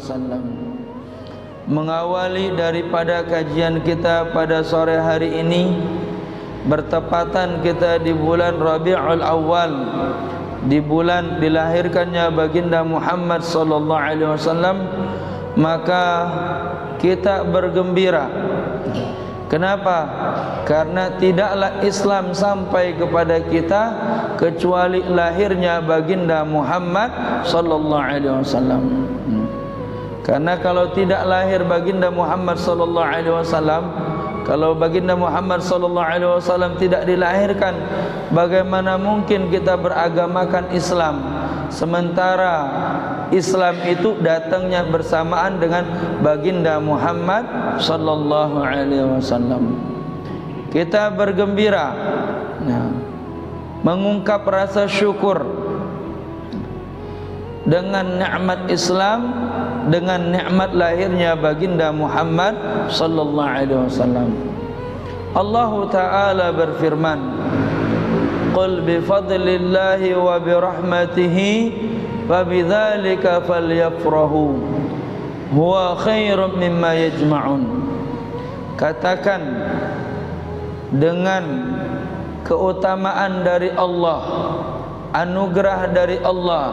wasallam. Mengawali daripada kajian kita pada sore hari ini, bertepatan kita di bulan Rabiul Awal, di bulan dilahirkannya baginda Muhammad sallallahu alaihi wasallam, maka kita bergembira. Kenapa? Karena tidaklah Islam sampai kepada kita kecuali lahirnya baginda Muhammad sallallahu alaihi wasallam. Karena kalau tidak lahir baginda Muhammad sallallahu alaihi wasallam, kalau baginda Muhammad sallallahu alaihi wasallam tidak dilahirkan, bagaimana mungkin kita beragamakan Islam? Sementara Islam itu datangnya bersamaan dengan baginda Muhammad sallallahu alaihi wasallam. Kita bergembira, mengungkap rasa syukur dengan nikmat Islam, dengan nikmat lahirnya baginda Muhammad sallallahu alaihi wasallam. Allah Ta'ala berfirman, "Qul bi fadlillahi wa bi rahmatihi fa bidzalika falyafrahu huwa khairum mimma yajma'un." Katakan, dengan keutamaan dari Allah, anugerah dari Allah,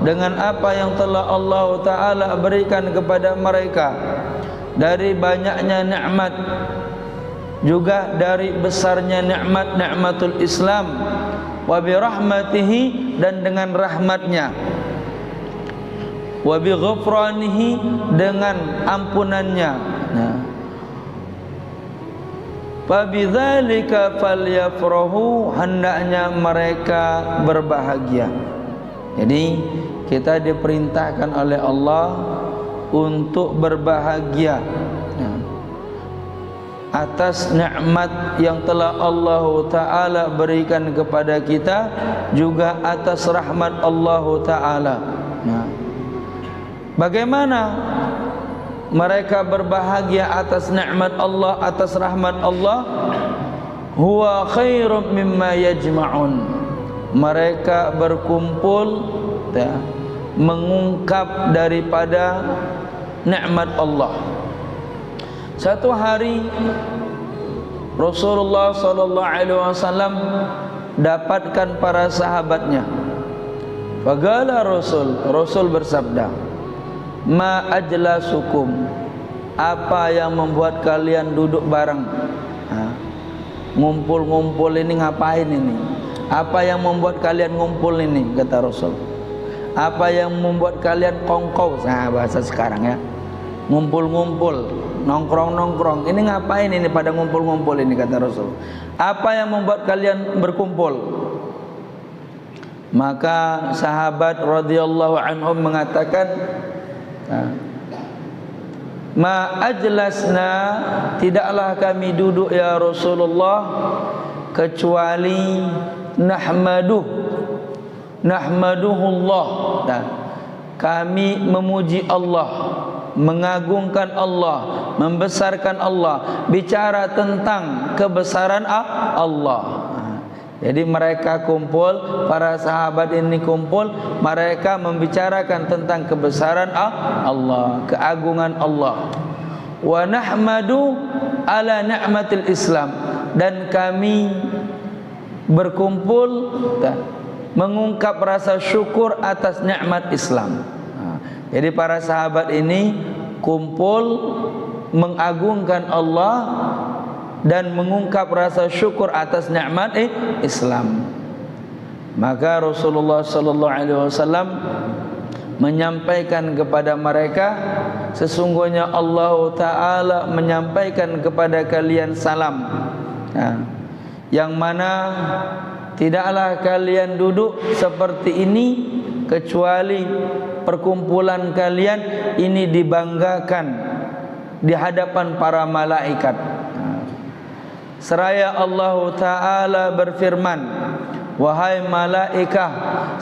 dengan apa yang telah Allah Ta'ala berikan kepada mereka dari banyaknya nikmat, juga dari besarnya nikmat, nikmatul Islam, wa bi rahmatihi, dan dengan rahmatnya, wa bi ghufranihi, dengan ampunannya. Fa bidzalika falyafrahu, hendaknya mereka berbahagia. Jadi kita diperintahkan oleh Allah untuk berbahagia atas nikmat yang telah Allah Ta'ala berikan kepada kita, juga atas rahmat Allah Ta'ala. Bagaimana mereka berbahagia atas nikmat Allah, atas rahmat Allah? Huwa khairum mimma yajma'un. Mereka berkumpul mengungkap daripada nikmat Allah. Satu hari Rasulullah sallallahu alaihi wasallam dapatkan para sahabatnya. Faqala Rasul bersabda, "Ma ajlasukum?" Apa yang membuat kalian duduk bareng? Ngumpul-ngumpul ini ngapain ini? Apa yang membuat kalian ngumpul ini? Kata Rasul. Apa yang membuat kalian kongkow? Nah, bahasa sekarang ya. Ngumpul-ngumpul, nongkrong-nongkrong. Ini ngapain ini pada ngumpul-ngumpul ini? Kata Rasul. Apa yang membuat kalian berkumpul? Maka sahabat radhiyallahu anhum mengatakan, "Ma ajlasna," tidaklah kami duduk ya Rasulullah, kecuali nahmaduhullah, kami memuji Allah, mengagungkan Allah, membesarkan Allah, bicara tentang kebesaran Allah. Jadi mereka kumpul, para sahabat ini kumpul, mereka membicarakan tentang kebesaran Allah, keagungan Allah. Wa nahmadu ala ni'matil Islam, dan kami berkumpul mengungkap rasa syukur atas nikmat Islam. Jadi para sahabat ini kumpul mengagungkan Allah dan mengungkap rasa syukur atas nikmat Islam. Maka Rasulullah sallallahu alaihi wasallam menyampaikan kepada mereka, sesungguhnya Allah Ta'ala menyampaikan kepada kalian salam, yang mana tidaklah kalian duduk seperti ini kecuali perkumpulan kalian ini dibanggakan di hadapan para malaikat. Seraya Allah Ta'ala berfirman, "Wahai malaikah,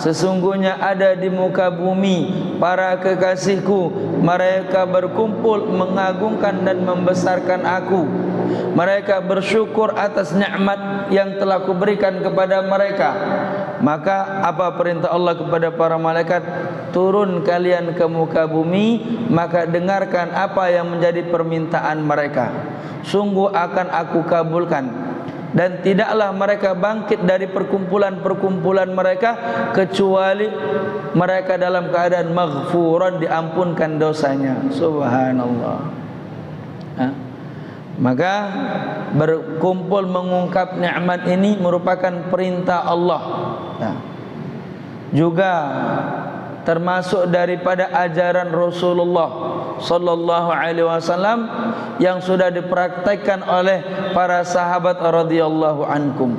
sesungguhnya ada di muka bumi para kekasihku, mereka berkumpul mengagungkan dan membesarkan aku. Mereka bersyukur atas nikmat yang telah kuberikan kepada mereka. maka apa perintah Allah kepada para malaikat? Turun kalian ke muka bumi, maka dengarkan apa yang menjadi permintaan mereka. Sungguh akan aku kabulkan. Dan tidaklah mereka bangkit dari perkumpulan-perkumpulan mereka kecuali mereka dalam keadaan maghfuran, diampunkan dosanya. Subhanallah. Maka berkumpul mengungkap nikmat ini merupakan perintah Allah. Juga termasuk daripada ajaran Rasulullah sallallahu alaihi wasallam yang sudah dipraktikkan oleh para sahabat radhiyallahu anhum.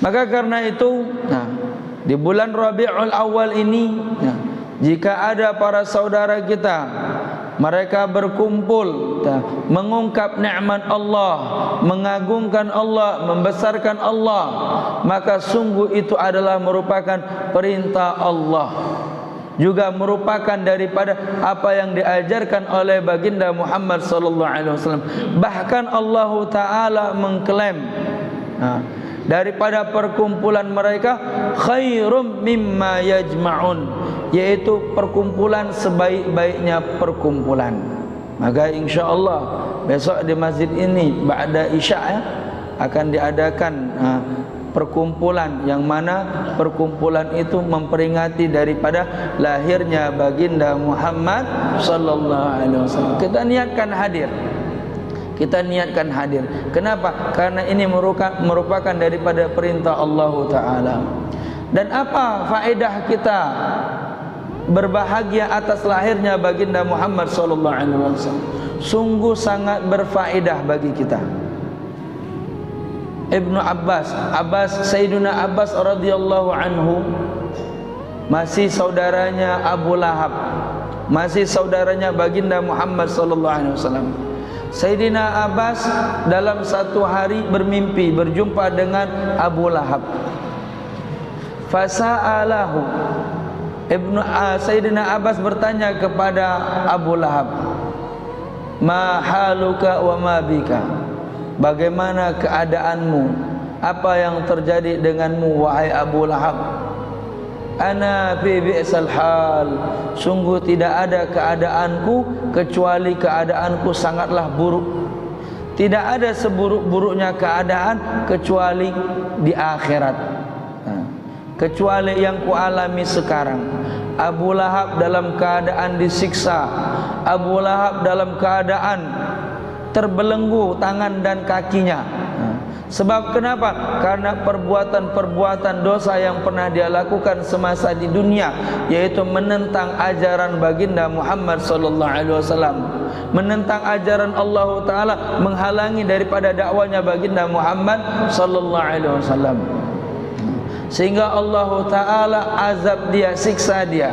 Maka karena itu, di bulan Rabiul Awal ini, jika ada para saudara kita mereka berkumpul mengungkap nikmat Allah, mengagungkan Allah, membesarkan Allah, maka sungguh itu adalah merupakan perintah Allah, juga merupakan daripada apa yang diajarkan oleh baginda Muhammad sallallahu alaihi wasallam. Bahkan Allah taala mengklaim daripada perkumpulan mereka khairum mimma yajma'un, yaitu perkumpulan sebaik-baiknya perkumpulan. Maka insyaallah besok di masjid ini ba'da isya akan diadakan perkumpulan yang mana perkumpulan itu memperingati daripada lahirnya baginda Muhammad sallallahu alaihi wasallam. Kita niatkan hadir. Kenapa? Karena ini merupakan daripada perintah Allah taala. Dan apa faedah kita berbahagia atas lahirnya baginda Muhammad sallallahu alaihi wasallam? Sungguh sangat berfaedah bagi kita. Ibnu Abbas, Sayyidina Abbas radhiyallahu anhu, masih saudaranya Abu Lahab, masih saudaranya baginda Muhammad sallallahu alaihi wasallam. Sayyidina Abbas dalam satu hari bermimpi berjumpa dengan Abu Lahab. Fasa'alahu, Sayyidina Abbas bertanya kepada Abu Lahab, ma haluka wa ma bika, bagaimana keadaanmu, apa yang terjadi denganmu wahai Abu Lahab? Ana fi bi'sal hal, sungguh tidak ada keadaanku kecuali keadaanku sangatlah buruk. Tidak ada seburuk-buruknya keadaan kecuali di akhirat, kecuali yang kualami sekarang. Abu Lahab dalam keadaan disiksa, Abu Lahab dalam keadaan terbelenggu tangan dan kakinya. Sebab kenapa? Karena perbuatan-perbuatan dosa yang pernah dia lakukan semasa di dunia, yaitu menentang ajaran baginda Muhammad sallallahu alaihi wasallam, menentang ajaran Allah taala, menghalangi daripada dakwanya baginda Muhammad sallallahu alaihi wasallam. Sehingga Allah taala azab dia, siksa dia.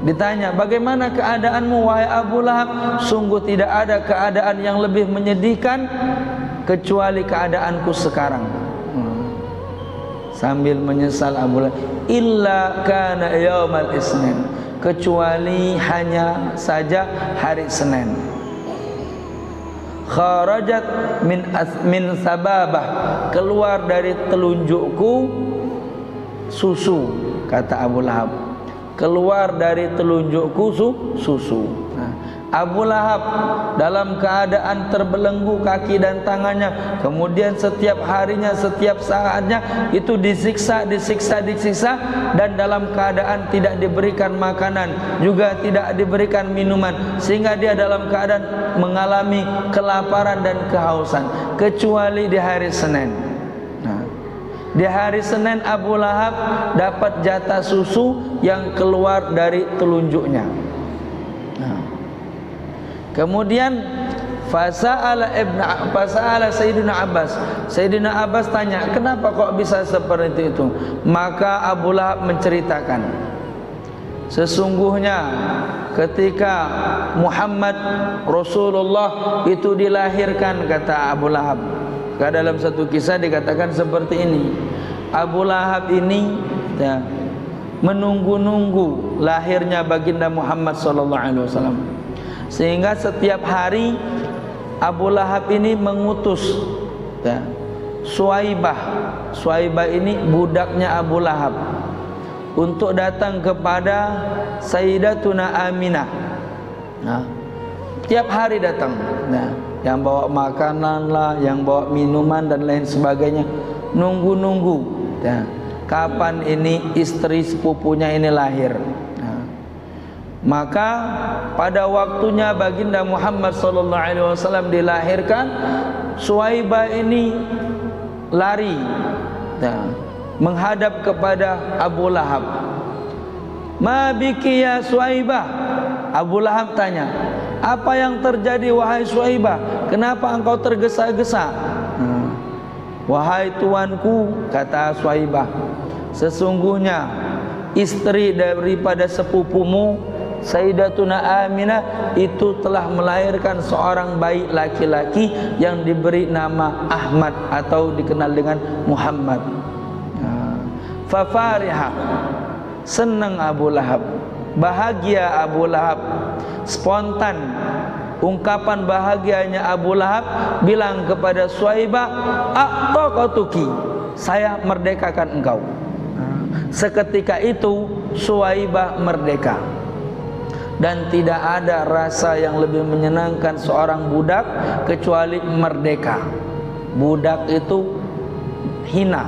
Ditanya, bagaimana keadaanmu wahai Abu Lahab? Sungguh tidak ada keadaan yang lebih menyedihkan kecuali keadaanku sekarang. Sambil menyesal Abu Lahab, illa kana yaumal isnin, kecuali hanya saja hari Senin. Kharajat min sababah, keluar dari telunjukku susu, kata Abu Lahab. Keluar dari telunjukku susu. Abu Lahab dalam keadaan terbelenggu kaki dan tangannya, kemudian setiap harinya, setiap saatnya itu disiksa, dan dalam keadaan tidak diberikan makanan, juga tidak diberikan minuman, sehingga dia dalam keadaan mengalami kelaparan dan kehausan, kecuali di hari Senin. Di hari Senin Abu Lahab dapat jatah susu yang keluar dari telunjuknya. Kemudian fasa'ala Sayyidina Abbas. Sayyidina Abbas tanya, kenapa kok bisa seperti itu? Maka Abu Lahab menceritakan, sesungguhnya ketika Muhammad Rasulullah itu dilahirkan, kata Abu Lahab, dalam satu kisah dikatakan seperti ini, Abu Lahab ini menunggu-nunggu lahirnya baginda Muhammad SAW, sehingga setiap hari Abu Lahab ini mengutus Suwaibah. Suwaibah ini budaknya Abu Lahab, untuk datang kepada Sayyidatuna Aminah. Nah, tiap hari datang. Nah, yang bawa makanan lah, yang bawa minuman dan lain sebagainya. Nunggu-nunggu. Nah, kapan ini istri sepupunya ini lahir. Nah, maka pada waktunya baginda Muhammad SAW dilahirkan, Suwaibah ini lari, nah, menghadap kepada Abu Lahab. Ma biki ya Suwaibah? Abu Lahab tanya, apa yang terjadi wahai Suwaibah? Kenapa engkau tergesa-gesa? Wahai tuanku, kata Suwaibah, sesungguhnya istri daripada sepupumu Sayyidatuna Aminah itu telah melahirkan seorang bayi laki-laki yang diberi nama Ahmad atau dikenal dengan Muhammad. Fafariha, senang Abu Lahab, bahagia Abu Lahab, spontan ungkapan bahagianya Abu Lahab bilang kepada Suwaibah, a'taqatuki, saya merdekakan engkau. Seketika itu Suwaibah merdeka. Dan tidak ada rasa yang lebih menyenangkan seorang budak kecuali merdeka. Budak itu hina.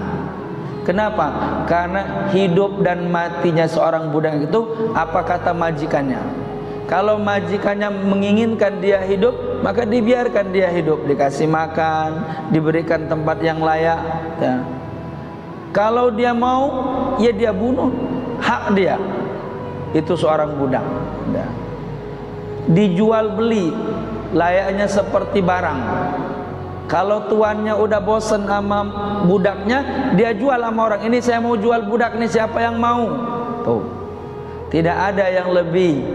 Kenapa? Karena hidup dan matinya seorang budak itu apa kata majikannya. Kalau majikannya menginginkan dia hidup, maka dibiarkan dia hidup, dikasih makan, diberikan tempat yang layak, ya. Kalau dia mau, ya dia bunuh, hak dia. Itu seorang budak, ya. Dijual beli layaknya seperti barang. Kalau tuannya udah bosen sama budaknya, dia jual sama orang. Ini saya mau jual budak, nih siapa yang mau? Tuh, tidak ada yang lebih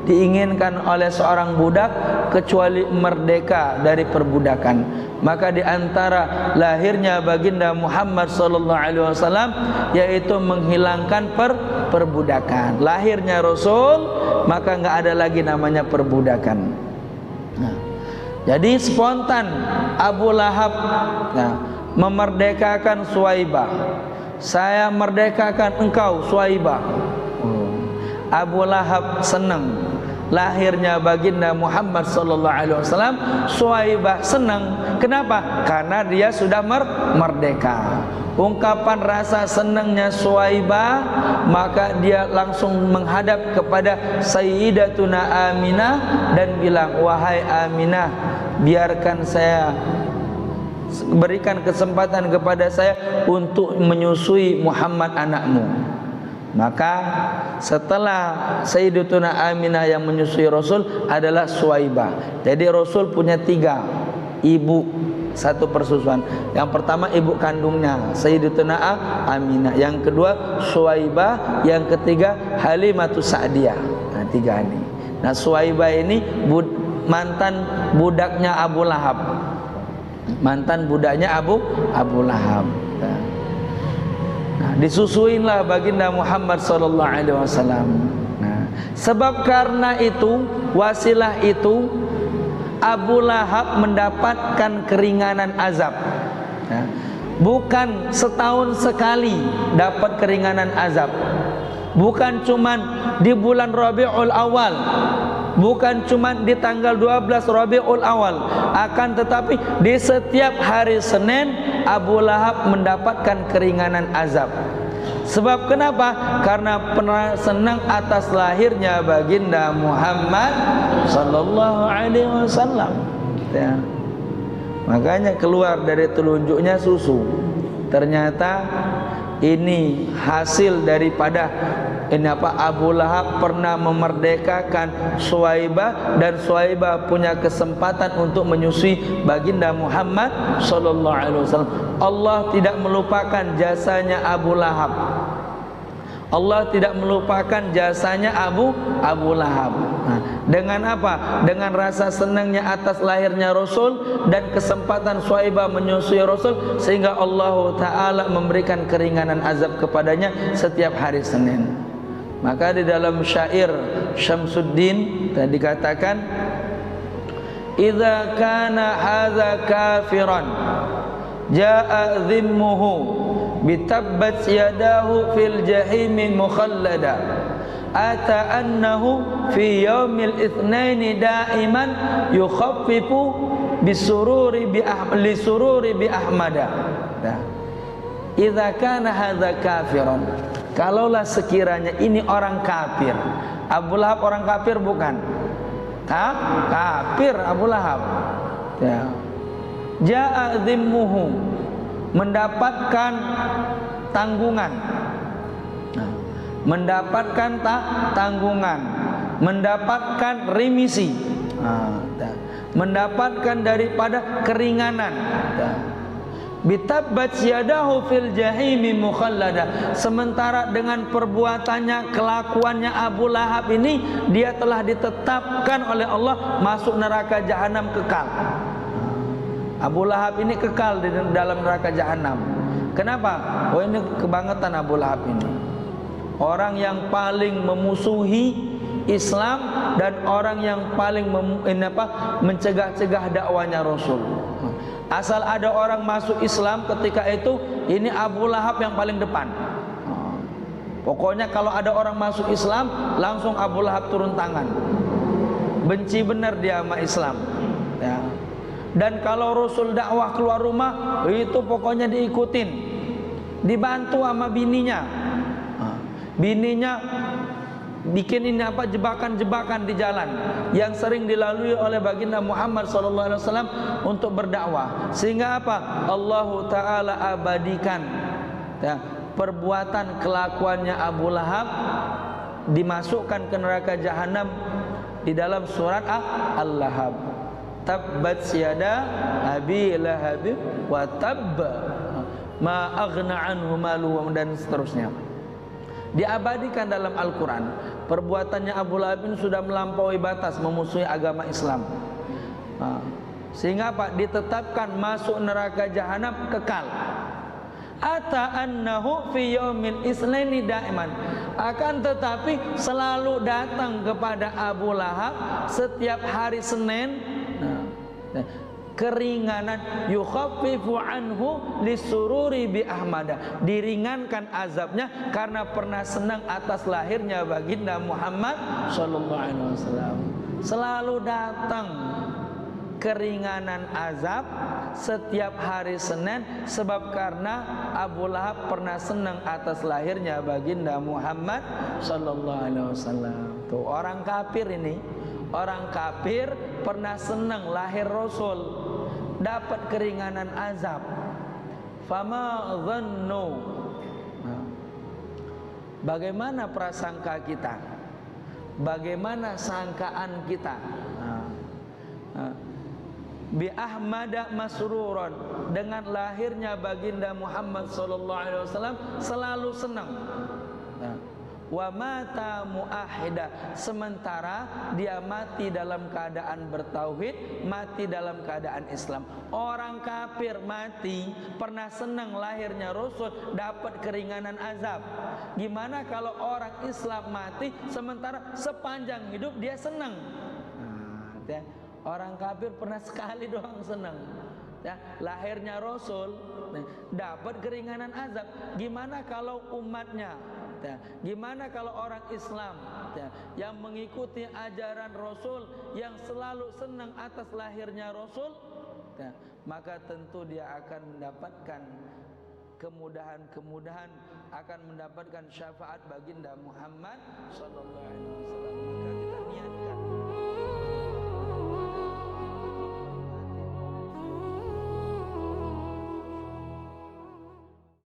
diinginkan oleh seorang budak kecuali merdeka dari perbudakan. Maka di antara lahirnya baginda Muhammad SAW yaitu menghilangkan perbudakan. Lahirnya Rasul, maka nggak ada lagi namanya perbudakan. Nah, jadi spontan Abu Lahab, nah, memerdekakan Suwaibah. Saya merdekakan engkau Suwaibah. Abu Lahab senang lahirnya baginda Muhammad SAW. Suwaibah senang. Kenapa? Karena dia sudah merdeka. Ungkapan rasa senangnya Suwaibah, maka dia langsung menghadap kepada Sayyidatuna Aminah dan bilang, wahai Aminah, biarkan saya, berikan kesempatan kepada saya untuk menyusui Muhammad anakmu. Maka setelah Sayyidatuna Aminah yang menyusui Rasul adalah Suwaibah. Jadi Rasul punya 3 ibu satu persusuan. Yang pertama ibu kandungnya Sayyidatuna Aminah, yang kedua Suwaibah, yang ketiga Halimatus Sa'diyah. Nah, 3 ini. Nah, Suwaibah ini mantan budaknya Abu Lahab. Mantan budaknya Abu Lahab. Nah, disusuinlah baginda Muhammad SAW. Nah, sebab karena itu, wasilah itu, Abu Lahab mendapatkan keringanan azab. Nah, bukan setahun sekali dapat keringanan azab. Bukan cuman di bulan Rabiul Awal, bukan cuman di tanggal 12 Rabiul Awal, akan tetapi di setiap hari Senin Abu Lahab mendapatkan keringanan azab. Sebab kenapa? Karena pernah senang atas lahirnya baginda Muhammad sallallahu alaihi wasallam. Ya. Makanya keluar dari telunjuknya susu. Ternyata ini hasil daripada Abu Lahab pernah memerdekakan Suwaibah, dan Suwaibah punya kesempatan untuk menyusui baginda Muhammad sallallahu alaihi wasallam. Allah tidak melupakan jasanya Abu Lahab. Allah tidak melupakan jasanya Abu Lahab. Nah, dengan apa? Dengan rasa senangnya atas lahirnya Rasul dan kesempatan Suwaibah menyusui Rasul, sehingga Allah Ta'ala memberikan keringanan azab kepadanya setiap hari Senin. Maka di dalam syair Syamsuddin tadi dikatakan, idza kana hadza kafiran jaa dhimmuhu bitabbat yadahu fil jahimi mukhallada ata annahu fi yaumil itsnaini daiman yukhaffifu bisururi bi ahmada. Nah, idza kana hadza kafiran, kalaulah sekiranya ini orang kafir. Abu Lahab orang kafir bukan? Kafir Abu Lahab. Ya. Jaa dhimmuhu, mendapatkan tanggungan. Nah, mendapatkan tanggungan, mendapatkan remisi. Mendapatkan daripada keringanan. Bitabbat yadahu fil jahimi mukhallada, sementara dengan perbuatannya, kelakuannya Abu Lahab ini, dia telah ditetapkan oleh Allah masuk neraka jahanam kekal. Abu Lahab ini kekal di dalam neraka jahanam. Kenapa? Oh, ini kebangetan Abu Lahab ini. Orang yang paling memusuhi Islam dan orang yang paling mencegah-cegah dakwanya Rasul. Asal ada orang masuk Islam ketika itu, ini Abu Lahab yang paling depan. Pokoknya kalau ada orang masuk Islam, langsung Abu Lahab turun tangan. Benci benar dia sama Islam. Ya. Dan kalau Rasul dakwah keluar rumah, itu pokoknya diikutin, dibantu sama bininya. Bininya bikin ini jebakan-jebakan di jalan yang sering dilalui oleh baginda Muhammad SAW untuk berdakwah, sehingga apa? Allah Ta'ala abadikan ya, perbuatan kelakuannya Abu Lahab, dimasukkan ke neraka jahanam di dalam surat Al-Lahab. Tabbat yada Abi Lahab wa tabba ma aghna anhu maluhu, dan seterusnya. Diabadikan dalam Al-Quran. Perbuatannya Abu Lahab ini sudah melampaui batas, memusuhi agama Islam. Sehingga apa? Ditetapkan masuk neraka jahanam kekal. Ata annahu fi yaumil itsnaini daiman, akan tetapi selalu datang kepada Abu Lahab setiap hari Senin keringanan, yukhaffifu anhu lisururi bi ahmada, diringankan azabnya karena pernah senang atas lahirnya baginda Muhammad sallallahu alaihi wasallam. Selalu datang keringanan azab setiap hari Senin, sebab karena Abu Lahab pernah senang atas lahirnya baginda Muhammad sallallahu alaihi wasallam. Tuh orang kafir ini, orang kafir pernah senang lahir Rasul, dapat keringanan azab. Fama dhannu, bagaimana prasangka kita? Bagaimana sangkaan kita? Bi ahmada masruron, dengan lahirnya baginda Muhammad sallallahu alaihi wasallam selalu senang. Wa mata muahida, sementara dia mati dalam keadaan bertauhid, mati dalam keadaan Islam. Orang kafir mati pernah senang lahirnya Rasul, dapat keringanan azab. Gimana kalau orang Islam mati sementara sepanjang hidup dia senang? Orang kafir pernah sekali doang senang, lahirnya Rasul, dapat keringanan azab. Gimana kalau umatnya? Gimana kalau orang Islam yang mengikuti ajaran Rasul, yang selalu senang atas lahirnya Rasul, maka tentu dia akan mendapatkan kemudahan-kemudahan, akan mendapatkan syafaat baginda Muhammad sallallahu alaihi wasallam.